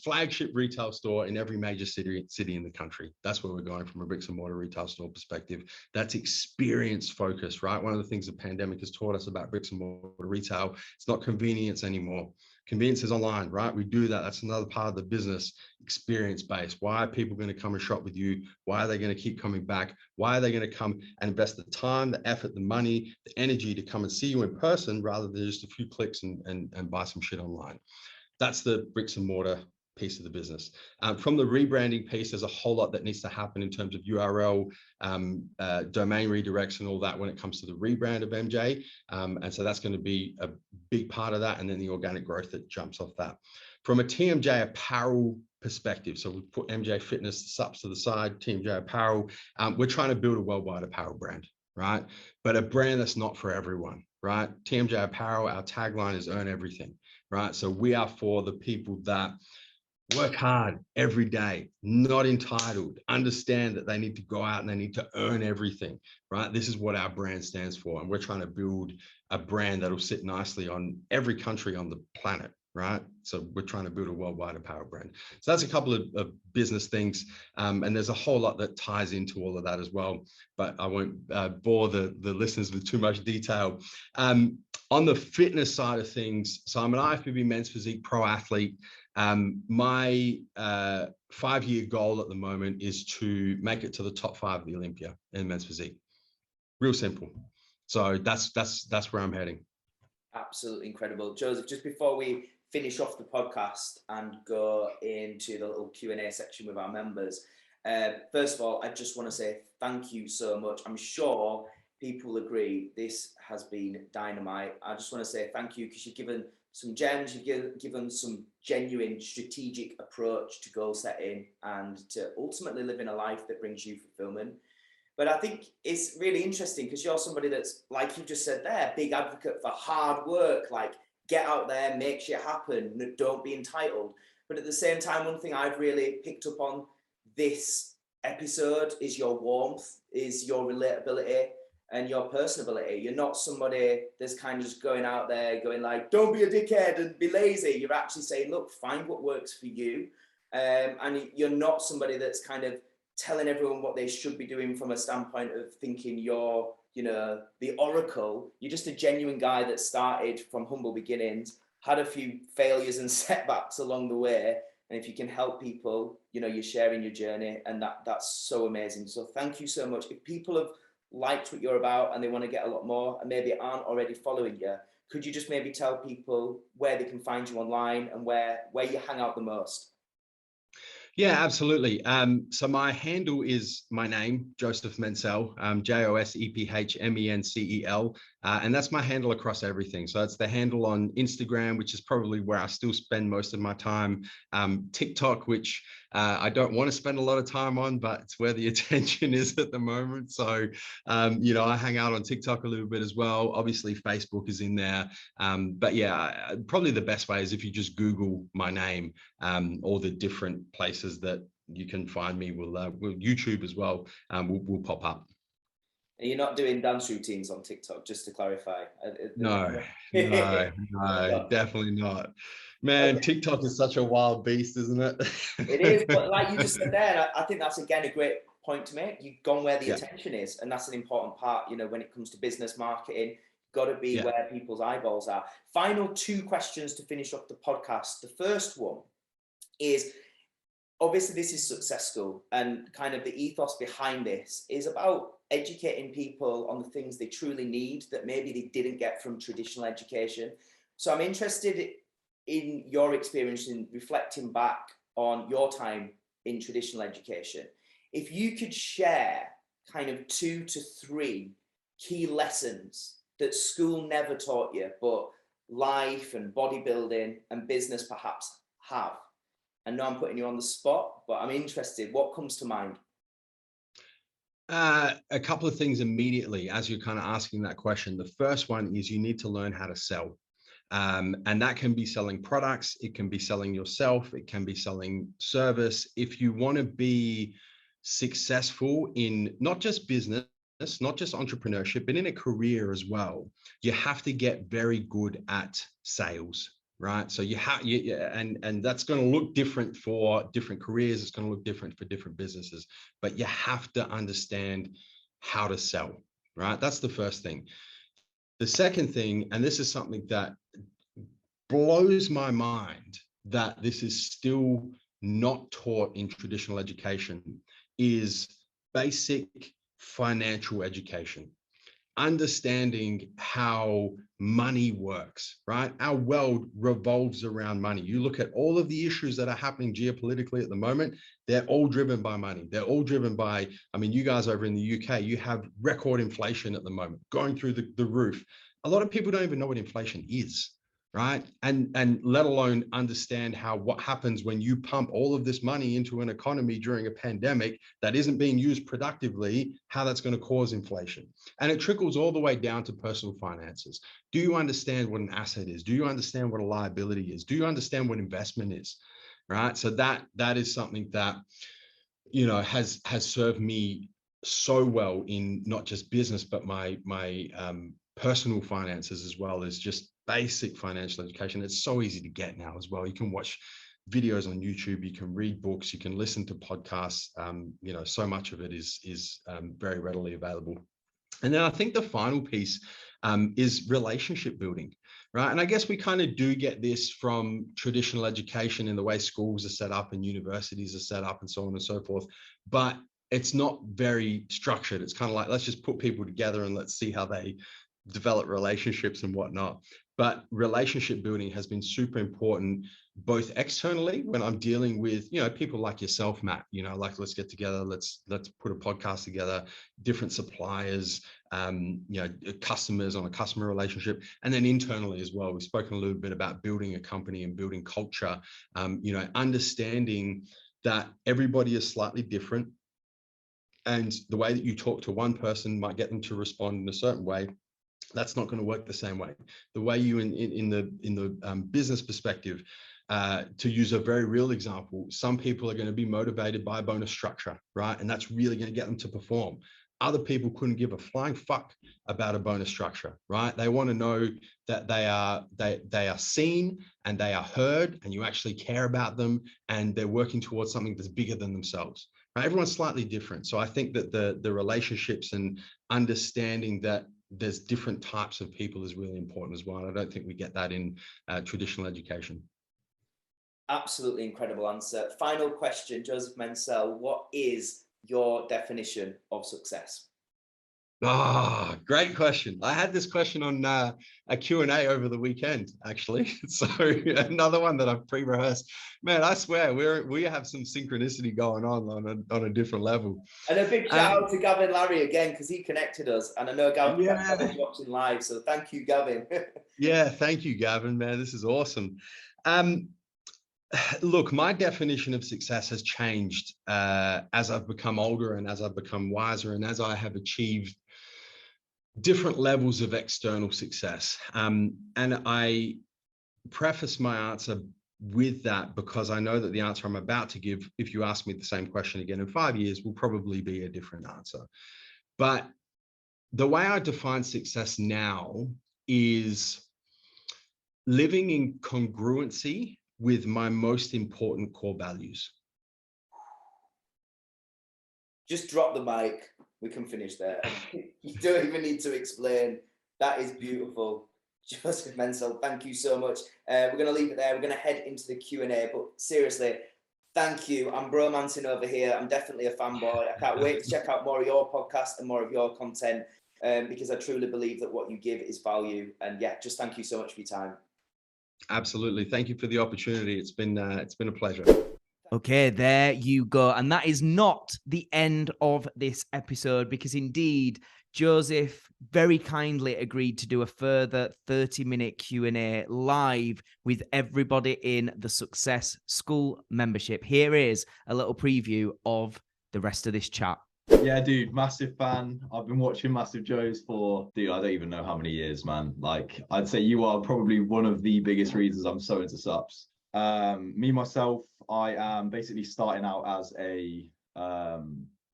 flagship retail store in every major city in the country. That's where we're going from a bricks and mortar retail store perspective. That's experience focused, right? One of the things the pandemic has taught us about bricks and mortar retail, it's not convenience anymore. Convenience is online, right? We do that. That's another part of the business, experience based. Why are people going to come and shop with you? Why are they going to keep coming back? Why are they going to come and invest the time, the effort, the money, the energy to come and see you in person rather than just a few clicks and buy some shit online? That's the bricks and mortar piece of the business. From the rebranding piece, there's a whole lot that needs to happen in terms of URL, domain redirects and all that when it comes to the rebrand of MJ. And so that's going to be a big part of that. And then the organic growth that jumps off that. From a TMJ apparel perspective, so we put MJ Fitness subs to the side, TMJ apparel, we're trying to build a worldwide apparel brand, right? But a brand that's not for everyone, right? TMJ apparel, our tagline is earn everything, right? So we are for the people that work hard every day, not entitled, understand that they need to go out and they need to earn everything, right? This is what our brand stands for. And we're trying to build a brand that'll sit nicely on every country on the planet, right? So we're trying to build a worldwide apparel brand. So that's a couple of business things. And there's a whole lot that ties into all of that as well, but I won't bore the listeners with too much detail. On the fitness side of things, so I'm an IFBB men's physique pro athlete. My 5-year goal at the moment is to make it to the top 5 of the Olympia in men's physique. Real simple. So that's where I'm heading. Absolutely incredible. Joseph, just before we finish off the podcast and go into the little Q&A section with our members, first of all, I just want to say thank you so much. I'm sure people agree this has been dynamite. I just want to say thank you because you've given some gems, you've given some genuine strategic approach to goal setting and to ultimately living a life that brings you fulfillment. But I think it's really interesting because you're somebody that's, like you just said there, big advocate for hard work, like get out there, make shit happen, don't be entitled. But at the same time, one thing I've really picked up on this episode is your warmth, is your relatability and your personability. You're not somebody that's kind of just going out there going like, don't be a dickhead and be lazy. You're actually saying, look, find what works for you. And you're not somebody that's kind of telling everyone what they should be doing from a standpoint of thinking you're, you know, the oracle. You're just a genuine guy that started from humble beginnings, had a few failures and setbacks along the way. And if you can help people, you know, you're sharing your journey, and that's so amazing. So thank you so much. If people have liked what you're about and they want to get a lot more and maybe aren't already following you, could you just maybe tell people where they can find you online and where you hang out the most? Yeah, absolutely. So my handle is my name, Joseph Mencel, JOSEPHMENCEL. And that's my handle across everything. So that's the handle on Instagram, which is probably where I still spend most of my time. TikTok, which I don't want to spend a lot of time on, but it's where the attention is at the moment. So, you know, I hang out on TikTok a little bit as well. Obviously, Facebook is in there. But yeah, probably the best way is if you just Google my name, all the different places that you can find me will YouTube as well will pop up. And you're not doing dance routines on TikTok, just to clarify. No, No. definitely not. Man, Okay. TikTok is such a wild beast, isn't it? It is, but like you just said there, I think that's again a great point to make. You've gone where the Yeah, attention is, and that's an important part. When it comes to business marketing, got to be yeah. where people's eyeballs are. Final two questions to finish off the podcast. The first one is, obviously this is Success School, and kind of the ethos behind this is about educating people on the things they truly need that maybe they didn't get from traditional education. So I'm interested in your experience in reflecting back on your time in traditional education. If you could share kind of 2 to 3 key lessons that school never taught you, but life and bodybuilding and business perhaps have. I know I'm putting you on the spot, but I'm interested. What comes to mind? A couple of things immediately as you're kind of asking that question. The first one is you need to learn how to sell. And that can be selling products, it can be selling yourself, it can be selling service. If you want to be successful in not just business, not just entrepreneurship, but in a career as well, you have to get very good at sales, right? So you have, and that's going to look different for different careers. It's going to look different for different businesses, but you have to understand how to sell, right? That's the first thing. The second thing, and this is something that blows my mind that this is still not taught in traditional education, is basic financial education. Understanding how money works, right? Our world revolves around money. You look at all of the issues that are happening geopolitically at the moment, they're all driven by money. They're all driven by, I mean, you guys over in the UK, you have record inflation at the moment, going through the roof. A lot of people don't even know what inflation is, right? And let alone understand what happens when you pump all of this money into an economy during a pandemic that isn't being used productively, how that's going to cause inflation. And it trickles all the way down to personal finances. Do you understand what an asset is? Do you understand what a liability is? Do you understand what investment is? Right? So that is something that, has served me so well in not just business, but my personal finances, as well as just basic financial education. It's so easy to get now as well. You can watch videos on YouTube, you can read books, you can listen to podcasts. So much of it is very readily available. And then I think the final piece is relationship building, right? And I guess we kind of do get this from traditional education in the way schools are set up and universities are set up and so on and so forth. But it's not very structured. It's kind of like, let's just put people together and let's see how they develop relationships and whatnot. But relationship building has been super important, both externally when I'm dealing with, people like yourself, Matt, like, let's get together, let's put a podcast together, different suppliers, customers on a customer relationship. And then internally as well, we've spoken a little bit about building a company and building culture, understanding that everybody is slightly different. And the way that you talk to one person might get them to respond in a certain way. That's not going to work the same way. The way you in the business perspective, to use a very real example, some people are going to be motivated by a bonus structure, right? And that's really going to get them to perform. Other people couldn't give a flying fuck about a bonus structure, right? They want to know that they are seen and they are heard, and you actually care about them, and they're working towards something that's bigger than themselves. Right? Everyone's slightly different. So I think that the relationships and understanding that there's different types of people is really important as well. And I don't think we get that in traditional education. Absolutely incredible answer. Final question, Joseph Mencel, what is your definition of success? Great question. I had this question on a Q&A over the weekend, actually. So another one that I've pre-rehearsed. Man, I swear we have some synchronicity going on a different level. And a big shout out to Gavin Larry again, because he connected us. And I know Gavin's watching live, so thank you, Gavin. Yeah, thank you, Gavin, man. This is awesome. Look, my definition of success has changed as I've become older and as I've become wiser and as I have achieved different levels of external success. And I preface my answer with that because I know that the answer I'm about to give, if you ask me the same question again in 5 years, will probably be a different answer. But the way I define success now is living in congruency with my most important core values. Just drop the mic. We can finish there. You don't even need to explain. That is beautiful. Joseph Mencel, thank you so much. We're going to leave it there. We're going to head into the Q&A, but seriously, thank you. I'm bromancing over here. I'm definitely a fanboy. I can't wait to check out more of your podcast and more of your content, because I truly believe that what you give is value. And yeah, just thank you so much for your time. Absolutely. Thank you for the opportunity. It's been a pleasure. Okay, there you go. And that is not the end of this episode, because indeed, Joseph very kindly agreed to do a further 30-minute Q&A live with everybody in the Success School membership. Here is a little preview of the rest of this chat. Yeah, dude, massive fan. I've been watching Massive Joes for, dude, I don't even know how many years, man. Like, I'd say you are probably one of the biggest reasons I'm so into subs. Me, myself, I am basically starting out as a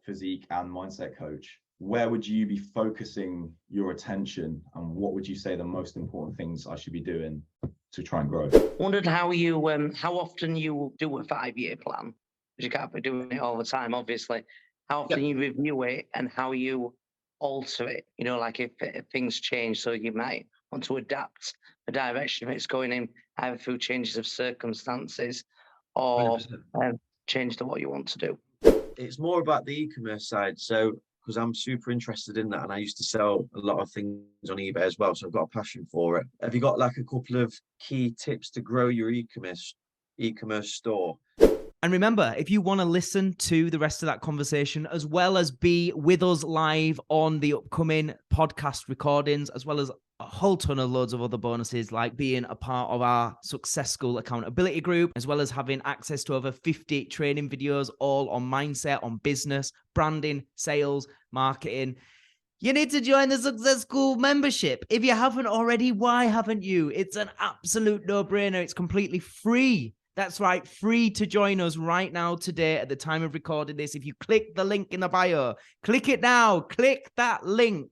physique and mindset coach. Where would you be focusing your attention, and what would you say the most important things I should be doing to try and grow? Wondered how you, how often you do a 5-year plan? Because you can't be doing it all the time, obviously. How often you review it and how you alter it, you know, like if things change, so you might want to adapt the direction if it's going in either through changes of circumstances or change to what you want to do. It's more about the e-commerce side. So, because I'm super interested in that, and I used to sell a lot of things on eBay as well, so I've got a passion for it. Have you got like a couple of key tips to grow your e-commerce store? And remember, if you want to listen to the rest of that conversation, as well as be with us live on the upcoming podcast recordings, as well as a whole ton of loads of other bonuses, like being a part of our Success School accountability group, as well as having access to over 50 training videos, all on mindset, on business, branding, sales, marketing, you need to join the Success School membership. If you haven't already, why haven't you? It's an absolute no-brainer. It's completely free. That's right, free to join us right now today at the time of recording this. If you click the link in the bio, click it now, click that link.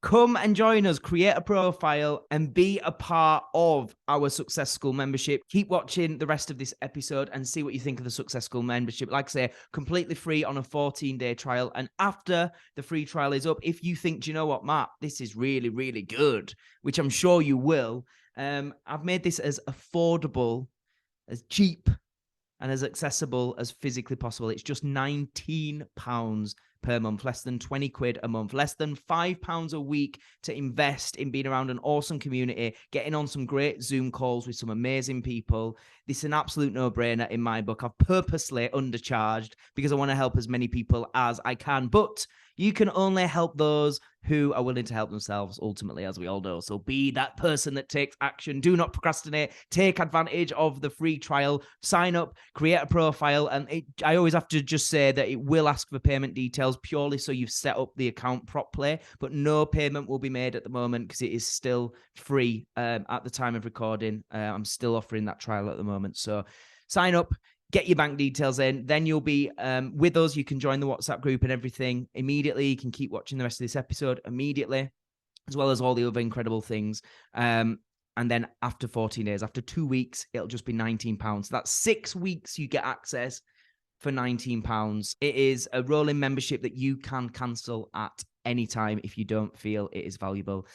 Come and join us, create a profile, and be a part of our Success School membership. Keep watching the rest of this episode and see what you think of the Success School membership. Like I say, completely free on a 14-day trial. And after the free trial is up, if you think, do you know what, Matt, this is really, really good, which I'm sure you will, I've made this as affordable, as cheap, and as accessible as physically possible. It's just £19 per month, less than 20 quid a month, less than £5 a week to invest in being around an awesome community, getting on some great Zoom calls with some amazing people. This is an absolute no-brainer in my book. I've purposely undercharged because I want to help as many people as I can, but you can only help those who are willing to help themselves, ultimately, as we all know. So be that person that takes action. Do not procrastinate. Take advantage of the free trial. Sign up, create a profile. And I always have to just say that it will ask for payment details purely so you've set up the account properly. But no payment will be made at the moment because it is still free at the time of recording. I'm still offering that trial at the moment. So sign up. Get your bank details in, then you'll be with us. You can join the WhatsApp group and everything immediately. You can keep watching the rest of this episode immediately, as well as all the other incredible things. And then after 14 days, after 2 weeks, it'll just be £19. That's 6 weeks you get access for £19. It is a rolling membership that you can cancel at any time if you don't feel it is valuable.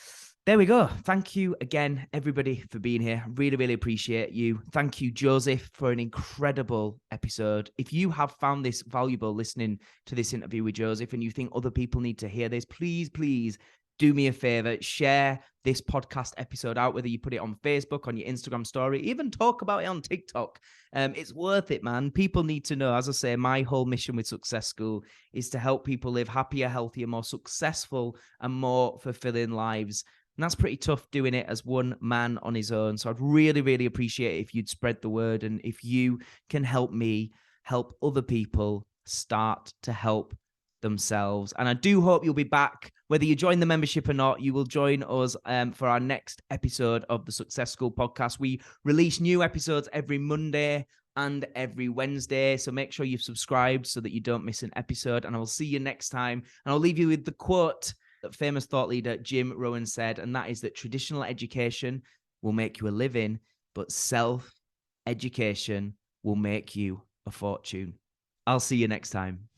There we go. Thank you again, everybody, for being here. Really, really appreciate you. Thank you, Joseph, for an incredible episode. If you have found this valuable listening to this interview with Joseph and you think other people need to hear this, please, please do me a favor. Share this podcast episode out, whether you put it on Facebook, on your Instagram story, even talk about it on TikTok. It's worth it, man. People need to know. As I say, my whole mission with Success School is to help people live happier, healthier, more successful, and more fulfilling lives. And that's pretty tough doing it as one man on his own. So I'd really, really appreciate it if you'd spread the word. And if you can help me help other people start to help themselves. And I do hope you'll be back. Whether you join the membership or not, you will join us for our next episode of the Success School podcast. We release new episodes every Monday and every Wednesday. So make sure you've subscribed so that you don't miss an episode. And I will see you next time. And I'll leave you with the quote famous thought leader Jim Rohn said, and that is that traditional education will make you a living, but self-education will make you a fortune. I'll see you next time.